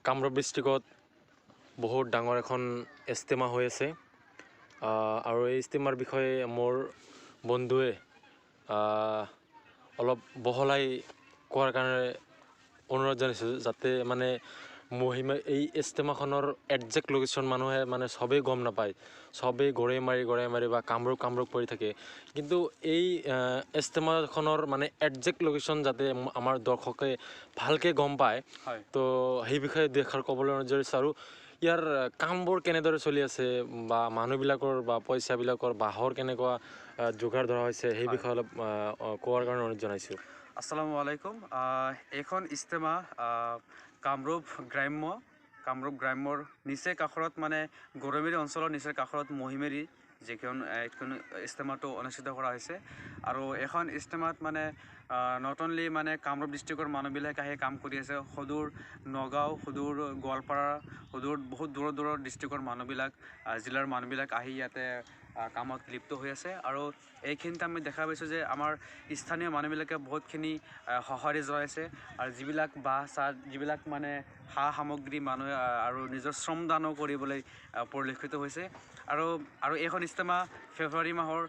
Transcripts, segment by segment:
কামৰূপ ডিষ্ট্ৰিক্টত বহুত ডাঙৰ এখন ইস্তেমা হৈ আছে আৰু এই ইস্তেমাৰ বিষয়ে মোৰ বন্ধুৱে অলপ বহলাই কোৱাৰ কাৰণে অনুৰোধ জনাইছোঁ যাতে মানে মহিমা এই ইস্তেমাখনৰ একজেক্ট লোকেশ্যন মানুহে মানে সবেই গম নাপায়, সবেই গড়ে মাৰি বা কামৰূপ পৰি থাকে। কিন্তু এই ইস্তেমাখনৰ মানে একজেক্ট লোকেশ্যন যাতে আমাৰ দৰ্শকে ভালকৈ গম পায়, তো সেই বিষয়ে দেখাৰ ক'বলৈ অনুৰোধ জনাইছোঁ। আৰু ইয়াৰ কামবোৰ কেনেদৰে চলি আছে বা মানুহবিলাকৰ বা পইচাবিলাকৰ বাঁহৰ কেনেকুৱা যোগাৰ ধৰা হৈছে সেই বিষয়ে অলপ কোৱাৰ কাৰণে অনুৰোধ জনাইছোঁ। আসসালামু আলাইকুম। এইখন ইস্তেমা কামৰূপ গ্ৰাম্যৰ নিচে কাষৰত মানে গৰৈমাৰী অঞ্চলৰ নিচে কাষৰত মহিমেৰী যিখন ইস্তেমাটো অনুষ্ঠিত কৰা হৈছে। আৰু এখন ইস্তেমাত মানে নট অনলি মানে কামৰূপ ডিষ্ট্ৰিক্টৰ মানুহবিলাক আহি কাম কৰি আছে, সদূৰ নগাঁও, সদূৰ গোৱালপাৰা, সদূৰ বহুত দূৰৰ ডিষ্ট্ৰিক্টৰ মানুহবিলাক, জিলাৰ মানুহবিলাক আহি ইয়াতে কামত লিপ্ত হৈ আছে। আৰু এইখিনিতে আমি দেখা পাইছোঁ যে আমাৰ স্থানীয় মানুহবিলাকে বহুতখিনি সঁহাৰি জনাইছে আৰু যিবিলাক বাঁহ চাহ যিবিলাক মানে সা সামগ্ৰী মানুহে আৰু নিজৰ শ্ৰমদানো কৰিবলৈ পৰিলক্ষিত হৈছে। আৰু এইখন ইস্তেমা ফেব্ৰুৱাৰী মাহৰ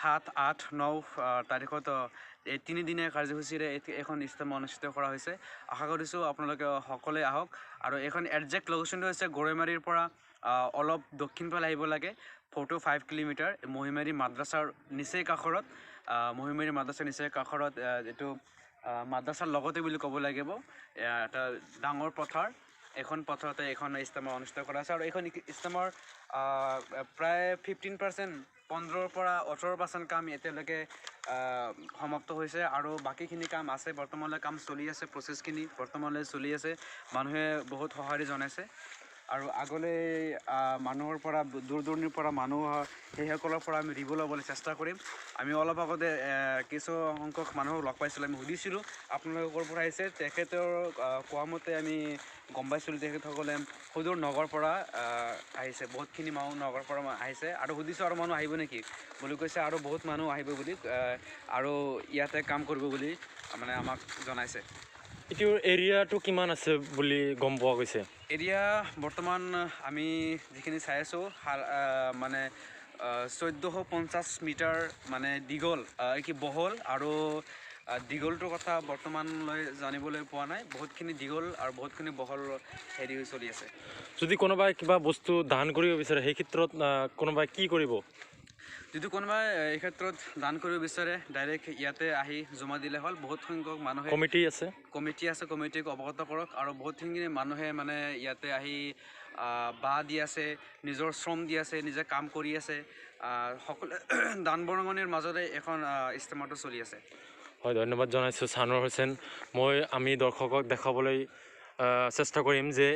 7, 8, 9 তাৰিখত এই 3 দিনীয়া কাৰ্যসূচীৰে এখন ইস্তেমা অনুষ্ঠিত কৰা হৈছে। আশা কৰিছোঁ আপোনালোকে সকলোৱে আহক। আৰু এইখন একজেক্ট লোকেশ্যনটো হৈছে গৰৈমাৰীৰ পৰা অলপ দক্ষিণফালে আহিব লাগে, 4 to 5 কিলোমিটাৰ, মহিমেৰী মাদ্ৰাছাৰ নিচেই কাষৰত। মহিমেৰী মাদ্ৰাছাৰ নিচেই কাষৰত এইটো মাদ্ৰাছাৰ লগতে বুলি ক'ব লাগিব, এটা ডাঙৰ পথাৰ। এখন পথাৰতে এখন ইস্তেমা অনুষ্ঠিত কৰা হৈছে। আৰু এইখন ইস্তেমাৰ প্ৰায় 15%, 15 পৰা 18% কাম এতিয়ালৈকে সমাপ্ত হৈছে আৰু বাকীখিনি কাম আছে, বৰ্তমানলৈ কাম চলি আছে, প্ৰচেছখিনি বৰ্তমানলৈ চলি আছে। মানুহে বহুত সঁহাৰি জনাইছে আৰু আগলৈ মানুহৰ পৰা দূৰ দূৰণিৰ পৰা মানুহ সেইসকলৰ পৰা আমি ৰিভিউ ল'বলৈ চেষ্টা কৰিম। আমি অলপ আগতে কিছু সংখ্যক মানুহক লগ পাইছিলোঁ, আমি সুধিছিলোঁ আপোনালোকে ক'ৰ পৰা আহিছে। তেখেতৰ কোৱা মতে আমি গম পাইছিলোঁ তেখেতসকলে সদূৰ নগৰৰ পৰা আহিছে, বহুতখিনি মানুহ নগৰৰ পৰা আহিছে। আৰু সুধিছোঁ আৰু মানুহ আহিব নেকি বুলি কৈছে, আৰু বহুত মানুহ আহিব বুলি আৰু ইয়াতে কাম কৰিব বুলি মানে আমাক জনাইছে। এইটোৰ এৰিয়াটো কিমান আছে বুলি গম পোৱা গৈছে? এৰিয়া বৰ্তমান আমি যিখিনি চাই আছোঁ মানে 1450 মিটাৰ মানে দীঘল বহল, আৰু দীঘলটোৰ কথা বৰ্তমানলৈ জানিবলৈ পোৱা নাই। বহুতখিনি দীঘল আৰু বহুতখিনি বহল হেৰি হৈ চলি আছে। যদি কোনোবাই কিবা বস্তু দান কৰিব বিচাৰে সেই ক্ষেত্ৰত কোনোবাই কি কৰিব? যদি কোনোবাই এই ক্ষেত্ৰত দান কৰিব বিচাৰে ডাইৰেক্ট ইয়াতে আহি জমা দিলে হ'ল। বহুত সংখ্যক মানুহে কমিটি আছে, কমিটিক অৱগত কৰক। আৰু বহুতখিনি মানুহে মানে ইয়াতে আহি বাঁহ দি আছে, নিজৰ শ্ৰম দি আছে, নিজে কাম কৰি আছে। সকলোৱে দান বৰঙণিৰ মাজতে এখন ইস্তেমাটো চলি আছে। হয়, ধন্যবাদ জনাইছোঁ ছানোৱাৰ হোসেন। আমি দৰ্শকক দেখাবলৈ চেষ্টা কৰিম যে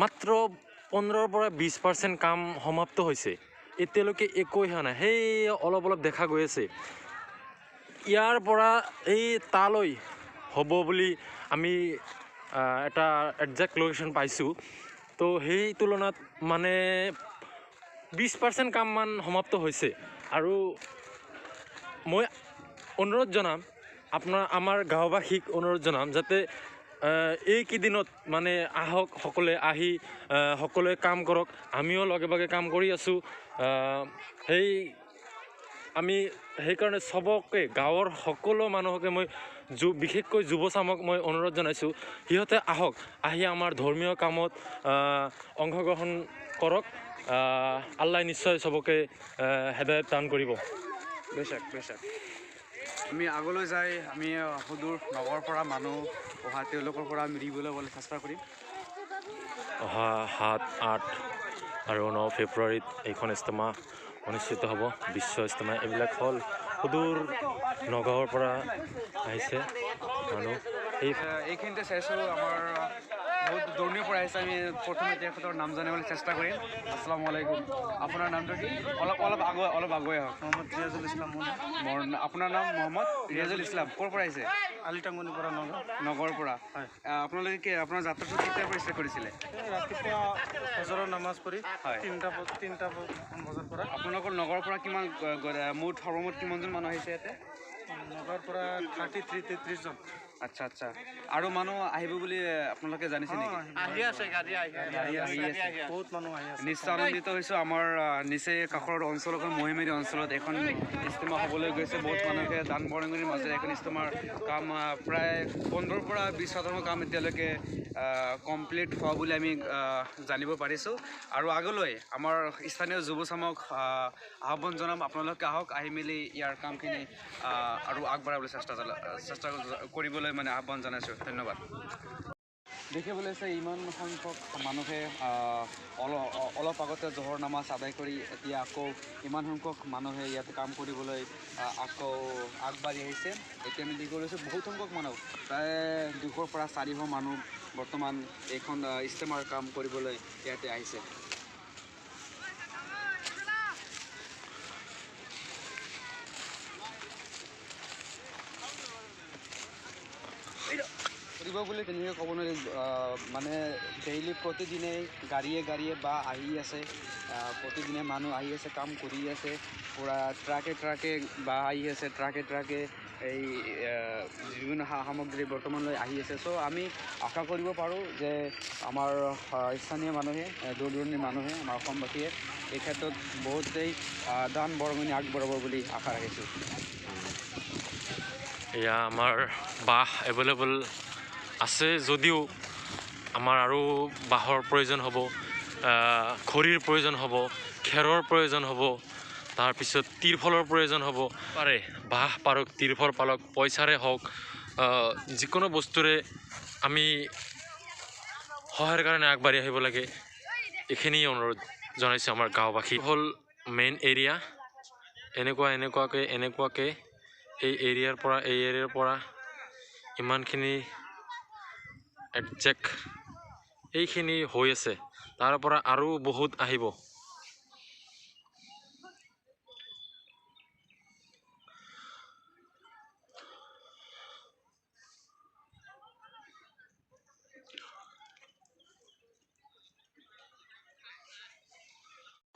মাত্ৰ 15 পৰা 20% কাম সমাপ্ত হৈছে, এতিয়ালৈকে একোৱে হোৱা নাই। সেই অলপ দেখা গৈ আছে। ইয়াৰ পৰা এই তালৈ হ'ব বুলি আমি এটা একজেক্ট লোকেশ্যন পাইছোঁ। তো সেই তুলনাত মানে 20% কামমান সমাপ্ত হৈছে। আৰু মই অনুৰোধ জনাম আমাৰ গাঁওবাসীক অনুৰোধ জনাম যাতে এইকেইদিনত মানে আহক, সকলোৱে আহি সকলোৱে কাম কৰক। আমিও লগে ভাগে কাম কৰি আছোঁ। আমি সেইকাৰণে চবকে, গাঁৱৰ সকলো মানুহকে মই বিশেষকৈ যুৱচামক মই অনুৰোধ জনাইছোঁ, সিহঁতে আহক, আহি আমাৰ ধৰ্মীয় কামত অংশগ্ৰহণ কৰক। আল্লাই নিশ্চয় চবকে হেদায়ত দান কৰিব। বেছাক আমি আগলৈ যাই আমি সদূৰ নগৰৰ পৰা মানুহ অহা তেওঁলোকৰ পৰা আমি ৰিভিউ ল'বলৈ চেষ্টা কৰিম। অহা 7, 8 আৰু 9 ফেব্ৰুৱাৰীত এইখন ইস্তেমা অনুষ্ঠিত হ'ব, বিশ্ব ইস্তেমা। এইবিলাক হ'ল সদূৰ নগাঁৱৰ পৰা আহিছে মানুহ। এইখিনিতে চাইছোঁ আমাৰ বহুত দূৰণিৰ পৰা আহিছে। আমি প্ৰথমে তেখেতৰ নাম জানিবলৈ চেষ্টা কৰিম। আসসালামু আলাইকুম। আপোনাৰ নামটো কি? অলপ আগুৱাই আহক। মোহাম্মদ ৰিয়াজুল ইছলাম। আপোনাৰ নাম মোহাম্মদ ৰিয়াজুল ইছলাম। ক'ৰ পৰা আহিছে? আলিটাংগনিৰ পৰা নগৰৰ পৰা। হয়। আপোনালোকে আপোনাৰ যাত্ৰাটো কেতিয়াৰ পৰা ষ্টাৰ্ট কৰিছিলে? ৰাতিপুৱা ফজৰৰ নামাজ পঢ়ি হয়। 3টা বজাৰ পৰা। আপোনালোকৰ নগৰৰ পৰা সৰ্বমুঠ কিমানজন মানুহ আহিছে ইয়াতে? নগৰৰ পৰা 33 জন। আচ্ছা আচ্ছা আৰু মানুহ আহিব বুলি আপোনালোকে জানিছে নেকি আহি আছে বহুত মানুহ আহি আছে নিশ্চয় আনন্দিত হৈছোঁ আমাৰ নিচেই কাষৰ অঞ্চলত মহিমেৰী অঞ্চলত এখন ইজতেমা হ'বলৈ গৈছে বহুত মানুহে দান বৰঙণিৰ মাজেৰে এখন ইজতেমাৰ কাম প্ৰায় 15 পৰা 20% কাম এতিয়ালৈকে কমপ্লিট হোৱা বুলি আমি জানিব পাৰিছোঁ আৰু আগলৈ আমাৰ স্থানীয় যুৱ চামক আহ্বান জনাম আপোনালোকে আহক আহি মেলি ইয়াৰ কামখিনি আৰু আগবঢ়াবলৈ চেষ্টা কৰিবলৈ মানে আহ্বান জনাইছোঁ ধন্যবাদ দেখিবলৈ আছে ইমান সংখ্যক মানুহে অলপ আগতে জহৰ নামাজ আদায় কৰি এতিয়া আকৌ ইমান সংখ্যক মানুহে ইয়াত কাম কৰিবলৈ আকৌ আগবাঢ়ি আহিছে এতিয়া আমি দেখি গৈছোঁ বহুত সংখ্যক মানুহ প্ৰায় 200 পৰা 400 মানুহ বৰ্তমান এইখন ইজতেমাৰ কাম কৰিবলৈ ইয়াতে আহিছে কৰিব বুলি তেনেকৈ ক'ব নোৱাৰি মানে ডেইলি প্ৰতিদিনেই গাড়ীয়ে বা আহি আছে প্ৰতিদিনে মানুহ আহি আছে কাম কৰি আছে পূৰা ট্ৰাকে বা আহি আছে ট্ৰাকে এই বিভিন্ন সামগ্ৰী বৰ্তমানলৈ আহি আছে চ' আমি আশা কৰিব পাৰোঁ যে আমাৰ স্থানীয় মানুহে দূৰ দূৰণিৰ মানুহে আমাৰ অসমবাসীয়ে এই ক্ষেত্ৰত বহুতেই দান বৰঙণি আগবঢ়াব বুলি আশা ৰাখিছোঁ এয়া আমাৰ বাঁহ এভেইলেবল আছে যদিও আমাৰ আৰু বাঁহৰ প্ৰয়োজন হ'ব খৰিৰ প্ৰয়োজন হ'ব খেৰৰ প্ৰয়োজন হ'ব তাৰপিছত তিৰফলৰ প্ৰয়োজন হ'ব পাৰে বাঁহ পাৰক তিৰফল পালক পইচাৰে হওক যিকোনো বস্তুৰে আমি সহায়ৰ কাৰণে আগবাঢ়ি আহিব লাগে এইখিনি অনুৰোধ জনাইছোঁ আমাৰ গাঁওবাসী হ'ল মেইন এৰিয়া এনেকুৱাকৈ এই এৰিয়াৰ পৰা ইমানখিনি একজেক্ট এইখিনি হৈ আছে তাৰ পৰা আৰু বহুত আহিব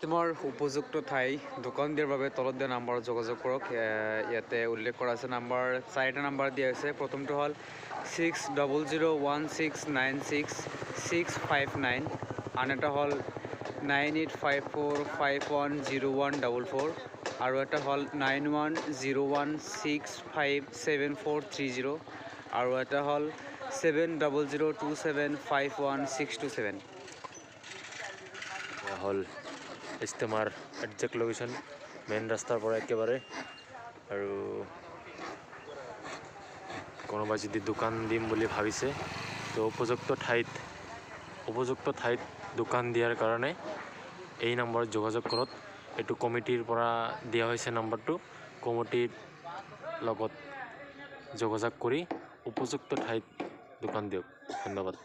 ইজতেমাৰ উপযুক্ত ঠাই দোকান দিয়াৰ বাবে তলত দিয়া নাম্বাৰত যোগাযোগ কৰক ইয়াতে উল্লেখ কৰা আছে নাম্বাৰ 4টা নাম্বাৰ দিয়া হৈছে প্ৰথমটো হ'ল 600016966659 আন এটা হ'ল 9854510144 আৰু এটা হ'ল 9101657430 আৰু এটা হ'ল 7002751627 হ'ল ইজতেমাৰ একজেক্ট লোকেশ্যন মেইন ৰাস্তাৰ পৰা একেবাৰে আৰু কোনোবাই যদি দোকান দিম বুলি ভাবিছে তো উপযুক্ত ঠাইত দোকান দিয়াৰ কাৰণে এই নম্বৰত যোগাযোগ কৰক এইটো কমিটিৰ পৰা দিয়া হৈছে নম্বৰটো কমিটিৰ লগত যোগাযোগ কৰি উপযুক্ত ঠাইত দোকান দিয়ক ধন্যবাদ